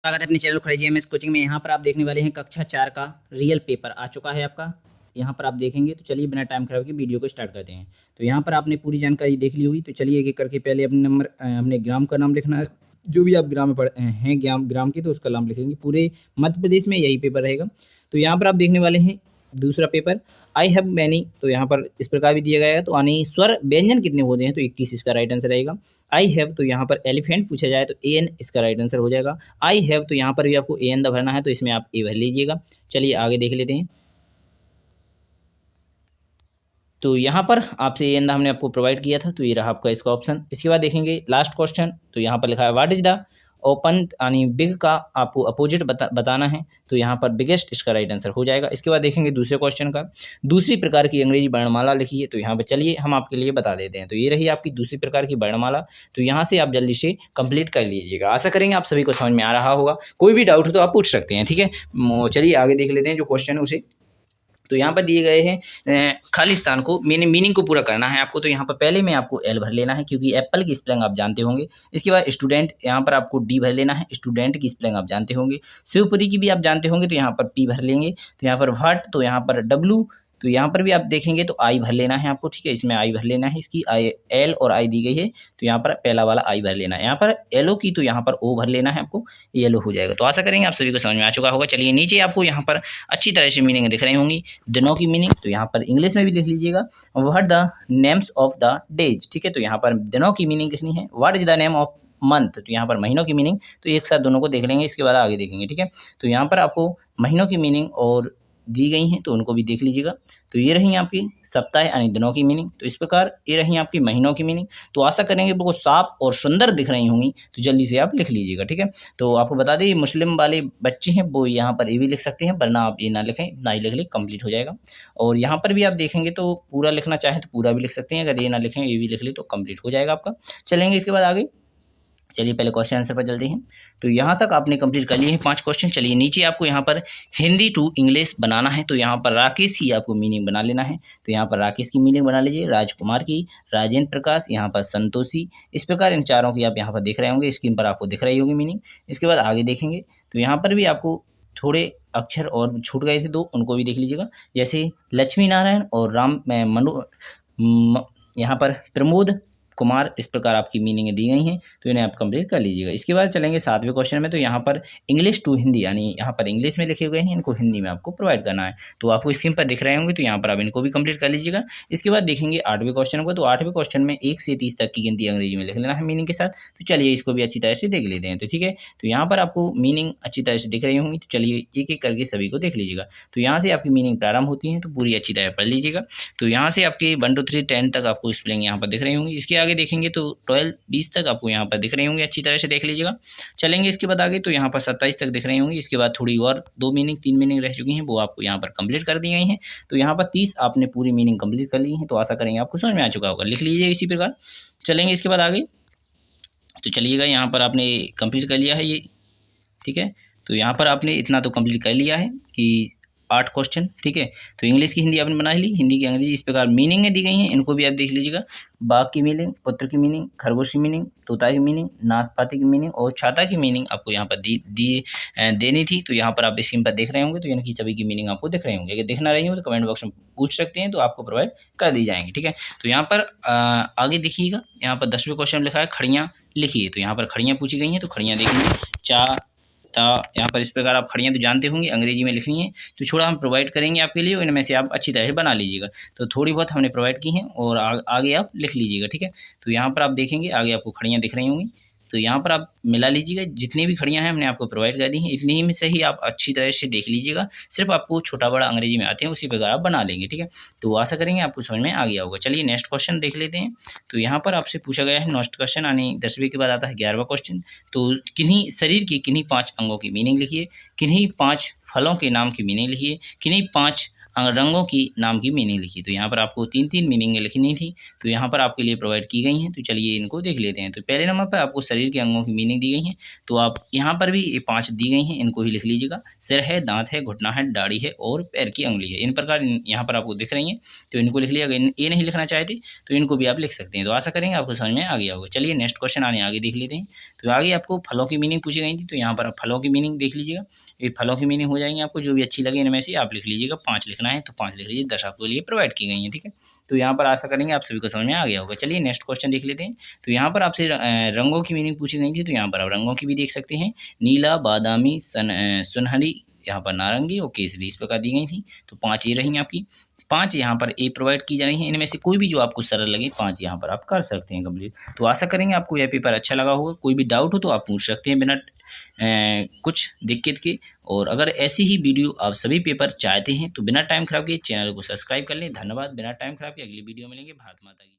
स्वागत है अपने चैनल खड़े जीएमएस कोचिंग में। यहाँ पर आप देखने वाले हैं कक्षा 4 का रियल पेपर आ चुका है आपका। यहाँ पर आप देखेंगे तो चलिए बिना टाइम खराब के वीडियो को स्टार्ट करते हैं। तो यहाँ पर आपने पूरी जानकारी देख ली हुई, तो चलिए एक एक करके पहले अपने ग्राम का नाम लिखना है। जो भी आप ग्राम में पढ़ हैं ग्राम की, तो उसका नाम लिखेंगे। पूरे मध्य प्रदेश में यही पेपर रहेगा। तो यहाँ पर आप देखने वाले हैं दूसरा पेपर आई हैव मैनी। तो यहाँ पर इस प्रकार भी दिया गया है। तो आने स्वर व्यंजन कितने होते हैं, तो 21 इसका राइट आंसर रहेगा। आई हैव, तो यहाँ पर एलिफेंट पूछा जाए तो एन इसका राइट आंसर हो जाएगा। आई हैव, तो यहाँ पर भी आपको एन द भरना है, तो इसमें आप ए भर लीजिएगा। चलिए आगे देख लेते हैं। तो यहाँ पर आपसे एन द हमने आपको प्रोवाइड किया था, तो ये रहा आपका इसका ऑप्शन। इसके बाद देखेंगे लास्ट क्वेश्चन। तो यहाँ पर लिखा है व्हाट इज द ओपन यानी बिग का आपको अपोजिट बताना है। तो यहाँ पर बिगेस्ट इसका राइट आंसर हो जाएगा। इसके बाद देखेंगे दूसरे क्वेश्चन का, दूसरी प्रकार की अंग्रेजी वर्णमाला लिखिए। तो यहाँ पर चलिए हम आपके लिए बता देते हैं। तो ये रही आपकी दूसरी प्रकार की वर्णमाला। तो यहाँ से आप जल्दी से कंप्लीट कर लीजिएगा। आशा करेंगे आप सभी को समझ में आ रहा होगा। कोई भी डाउट हो तो आप पूछ सकते हैं, ठीक है। चलिए आगे देख लेते हैं जो क्वेश्चन है उसे। तो यहाँ पर दिए गए हैं खाली स्थान को मीनिंग को पूरा करना है आपको। तो यहाँ पर पहले में आपको एल भर लेना है, क्योंकि एप्पल की स्पेलिंग आप जानते होंगे। इसके बाद स्टूडेंट, यहाँ पर आपको डी भर लेना है। स्टूडेंट की स्पेलिंग आप जानते होंगे। शिवपुरी की भी आप जानते होंगे, तो यहाँ पर पी भर लेंगे। तो यहाँ पर व्हाट, तो यहाँ पर डब्लू। तो यहाँ पर भी आप देखेंगे तो आई भर लेना है आपको, ठीक है। इसमें आई भर लेना है, इसकी आई एल और आई दी गई है, तो यहाँ पर पहला वाला आई भर लेना है। यहाँ पर एलो की, तो यहाँ पर ओ भर लेना है आपको, येलो हो जाएगा। तो आशा करेंगे आप सभी को समझ में आ चुका होगा। चलिए नीचे आपको यहाँ पर अच्छी तरह से मीनिंग दिख रही होंगी, दिनों की मीनिंग। तो यहाँ पर इंग्लिश में भी लिख लीजिएगा what the names of the days, ठीक है। तो यहाँ पर दिनों की मीनिंग लिखनी है। What is the name of month, तो यहाँ पर महीनों की मीनिंग। तो एक साथ दोनों को देख लेंगे, इसके बाद आगे देखेंगे, ठीक है। तो यहाँ पर आपको महीनों की मीनिंग और दी गई हैं, तो उनको भी देख लीजिएगा। तो ये रही आपकी सप्ताह यानी दिनों की मीनिंग। तो इस प्रकार ये रही आपकी महीनों की मीनिंग। तो आशा करेंगे बहुत साफ और सुंदर दिख रही होंगी, तो जल्दी से आप लिख लीजिएगा, ठीक है। तो आपको बता दें, मुस्लिम वाले बच्चे हैं वो यहाँ पर ये भी लिख सकते हैं, वरना आप ये ना लिखें, इतना ही लिख लें, कंप्लीट हो जाएगा। और यहाँ पर भी आप देखेंगे तो पूरा लिखना चाहें तो पूरा भी लिख सकते हैं, अगर ये ना लिखें ये भी लिख ले तो कंप्लीट हो जाएगा आपका। चलेंगे इसके बाद आगे। चलिए पहले क्वेश्चन आंसर पर चलते हैं। तो यहाँ तक आपने कंप्लीट कर लिए हैं 5 क्वेश्चन। चलिए नीचे आपको यहाँ पर हिंदी टू इंग्लिश बनाना है। तो यहाँ पर राकेश की आपको मीनिंग बना लेना है। तो यहाँ पर राकेश की मीनिंग बना लीजिए, राजकुमार की, राजेंद्र प्रकाश, यहाँ पर संतोषी। इस प्रकार इन चारों की आप यहाँ पर देख रहे होंगे, स्क्रीन पर आपको दिख रही होगी मीनिंग। इसके बाद आगे देखेंगे तो यहाँ पर भी आपको थोड़े अक्षर और छूट गए थे 2, उनको भी देख लीजिएगा। जैसे लक्ष्मी नारायण और राम मनु यहाँ पर प्रमोद कुमार, इस प्रकार आपकी मीनिंग दी गई हैं, तो इन्हें आप कंप्लीट कर लीजिएगा। इसके बाद चलेंगे 7वें क्वेश्चन में। तो यहाँ पर इंग्लिश टू हिंदी यानी यहाँ पर इंग्लिश में लिखे हुए हैं, इनको हिंदी में आपको प्रोवाइड करना है। तो आपको स्क्रीन पर दिख रहे होंगे, तो यहाँ पर आप इनको भी कंप्लीट कर लीजिएगा। इसके बाद देखेंगे 8वें क्वेश्चन को। तो 8वें क्वेश्चन में 1 से 30 तक की गिनती अंग्रेजी में लिख लेना है मीनिंग के साथ। तो चलिए इसको भी अच्छी तरह से देख लेते हैं, तो ठीक है। तो यहाँ पर आपको मीनिंग अच्छी तरह से दिख रही होंगी, तो चलिए एक एक करके सभी को देख लीजिएगा। तो यहाँ से आपकी मीनिंग प्रारंभ होती है, तो पूरी अच्छी तरह पढ़ लीजिएगा। तो यहाँ से आपकी 1 to 3 10 तक आपको स्पेलिंग यहाँ पर दिख रही होंगी। इसके आगे देखेंगे तो 12 20 तक आपको यहाँ पर दिख रही होंगी, अच्छी तरह से देख लीजिएगा। चलेंगे इसके बाद आगे, तो यहाँ पर 27 तक दिख रही होंगी। इसके बाद थोड़ी और 2 मीनिंग 3 मीनिंग रह चुकी हैं, वो आपको यहाँ पर कंप्लीट कर दी गई हैं। तो यहाँ पर 30 आपने पूरी मीनिंग कंप्लीट कर ली है। तो आशा करेंगे आपको समझ में आ चुका होगा, लिख लीजिए इसी प्रकार। चलेंगे इसके बाद आगे। तो चलिएगा यहाँ पर आपने कंप्लीट कर लिया है ये, ठीक है। तो यहाँ पर आपने इतना तो कंप्लीट कर लिया है कि 8 क्वेश्चन, ठीक है। तो इंग्लिश की हिंदी आपने बना ली, हिंदी की अंग्रेजी, इस प्रकार मीनिंगें दी गई हैं, इनको भी आप देख लीजिएगा। बाघ की मीनिंग, पुत्र की मीनिंग, खरगोश की मीनिंग, तोता की मीनिंग, नाशपाती की मीनिंग और छाता की मीनिंग आपको यहाँ पर देनी थी। तो यहाँ पर आप स्क्रीन पर देख रहे होंगे, तो इनकी सभी की मीनिंग आपको दिख रही होंगे। अगर देखना रही हो तो कमेंट बॉक्स में पूछ सकते हैं, तो आपको प्रोवाइड कर दी जाएंगी, ठीक है। तो यहाँ पर आगे देखिएगा, यहाँ पर 10वें क्वेश्चन लिखा है खड़ियाँ लिखिए। तो यहाँ पर खड़ियाँ पूछी गई हैं, तो खड़ियाँ देखेंगे यहाँ पर इस प्रकार आप खड़ियाँ तो जानते होंगे अंग्रेजी में लिखनी है। तो छोड़ा हम प्रोवाइड करेंगे आपके लिए, इनमें से आप अच्छी तरह से बना लीजिएगा। तो थोड़ी बहुत हमने प्रोवाइड की हैं और आगे आप लिख लीजिएगा, ठीक है। तो यहाँ पर आप देखेंगे आगे आपको खड़ियाँ दिख रही होंगी, तो यहाँ पर आप मिला लीजिएगा। जितनी भी खड़ियाँ हैं हमने आपको प्रोवाइड कर दी हैं, इतनी ही में से ही आप अच्छी तरह से देख लीजिएगा। सिर्फ आपको छोटा बड़ा अंग्रेजी में आते हैं, उसी प्रकार आप बना लेंगे, ठीक है। तो आशा करेंगे आपको समझ में आ गया होगा। चलिए नेक्स्ट क्वेश्चन देख लेते हैं। तो यहाँ पर आपसे पूछा गया है नेक्स्ट क्वेश्चन, यानी 10वें के बाद आता है 11वां क्वेश्चन। तो किन्हीं शरीर की किन्हीं 5 अंगों की मीनिंग लिखिए, किन्हीं 5 फलों के नाम की मीनिंग लिखिए, किन्हीं 5 रंगों की नाम की मीनिंग लिखी। तो यहाँ पर आपको 3 मीनिंगें लिखनी थी, तो यहाँ पर आपके लिए प्रोवाइड की गई हैं। तो चलिए इनको देख लेते हैं। तो पहले नंबर पर आपको शरीर के अंगों की मीनिंग दी गई हैं, तो आप यहाँ पर भी ये 5 दी गई हैं, इनको ही लिख लीजिएगा। सिर है, दाँत है, घुटना है, दाढ़ी है और पैर की अंगुली है। इन प्रकार यहाँ पर आपको दिख रही हैं, तो इनको लिख लिया। अगर ये नहीं लिखना चाहते तो इनको भी आप लिख सकते हैं। तो आशा करेंगे आपको समझ में आ गया होगा। चलिए नेक्स्ट क्वेश्चन आगे देख लेते हैं। तो आगे आपको फलों की मीनिंग पूछी गई थी, तो यहाँ पर आप फलों की मीनिंग देख लीजिएगा। ये फलों की मीनिंग हो जाएंगे, आपको जो भी अच्छी लगे इनमें से आप लिख लीजिएगा। 5 लिखना है तो 5 लिख लीजिए, 10 आपके लिए प्रोवाइड की गई हैं, ठीक है। तो यहाँ पर आशा करेंगे आप सभी को समझ में आ गया होगा। चलिए नेक्स्ट क्वेश्चन देख लेते हैं। तो यहाँ पर आपसे रंगों की मीनिंग पूछी गई थी, तो यहाँ पर आप रंगों की भी देख सकते हैं। नीला, बादामी, सुनहरी, यहाँ पर नारंगी और केसरी इस प्रकार दी गई थी। तो 5 ये रही आपकी। 5 यहाँ पर ए प्रोवाइड की जा रही है। इनमें से कोई भी जो आपको सरल लगे 5 यहाँ पर आप कर सकते हैं कंप्लीट। तो आशा करेंगे आपको यह पेपर अच्छा लगा होगा। कोई भी डाउट हो तो आप पूछ सकते हैं बिना कुछ दिक्कत के। और अगर ऐसी ही वीडियो आप सभी पेपर चाहते हैं तो बिना टाइम खराब किए चैनल को सब्सक्राइब कर लें। धन्यवाद। बिना टाइम खराब किए अगली वीडियो मिलेंगे। भारत माता की।